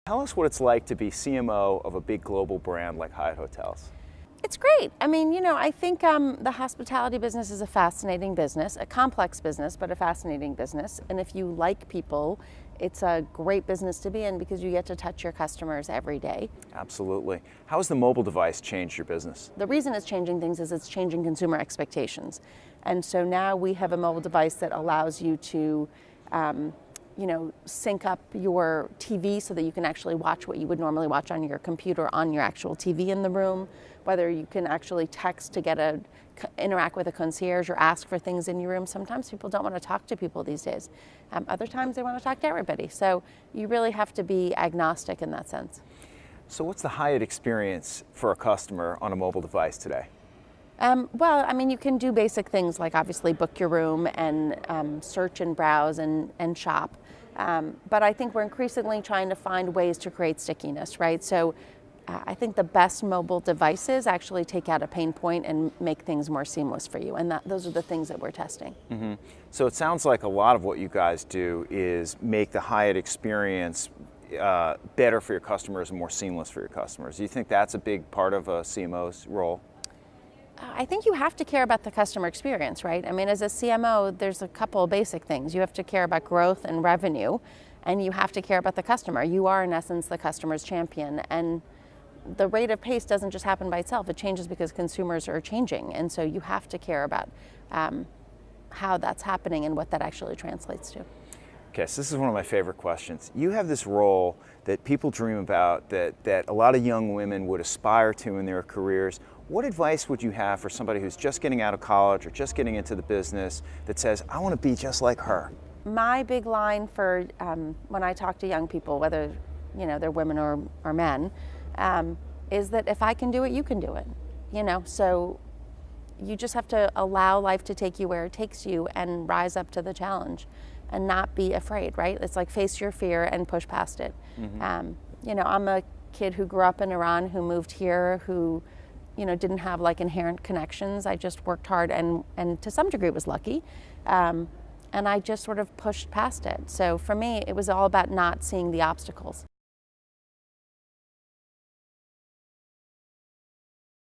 Tell us what it's like to be CMO of a big global brand like Hyatt Hotels. It's great. I mean, I think the hospitality business is a fascinating business, a complex business, but a fascinating business. And if you like people, it's a great business to be in because you get to touch your customers every day. Absolutely. How has the mobile device changed your business? The reason it's changing things is it's changing consumer expectations. And so now we have a mobile device that allows you to sync up your TV so that you can actually watch what you would normally watch on your computer on your actual TV in the room, whether you can actually text to interact with a concierge or ask for things in your room. Sometimes people don't want to talk to people these days. Other times they want to talk to everybody. So you really have to be agnostic in that sense. So what's the Hyatt experience for a customer on a mobile device today? Well, I mean, you can do basic things like obviously book your room and search and browse and shop. But I think we're increasingly trying to find ways to create stickiness, right? So I think the best mobile devices actually take out a pain point and make things more seamless for you. And those are the things that we're testing. Mm-hmm. So it sounds like a lot of what you guys do is make the Hyatt experience better for your customers and more seamless for your customers. Do you think that's a big part of a CMO's role? I think you have to care about the customer experience, right? I mean, as a CMO, there's a couple of basic things. You have to care about growth and revenue, and you have to care about the customer. You are, in essence, the customer's champion. And the rate of pace doesn't just happen by itself. It changes because consumers are changing. And so you have to care about how that's happening and what that actually translates to. Okay, so this is one of my favorite questions. You have this role that people dream about, that a lot of young women would aspire to in their careers. What advice would you have for somebody who's just getting out of college or just getting into the business that says, I want to be just like her? My big line for when I talk to young people, whether they're women or men, is that if I can do it, you can do it. So you just have to allow life to take you where it takes you and rise up to the challenge and not be afraid, right? It's like face your fear and push past it. Mm-hmm. I'm a kid who grew up in Iran, who moved here, who didn't have like inherent connections. I just worked hard and to some degree was lucky. And I just sort of pushed past it. So for me, it was all about not seeing the obstacles.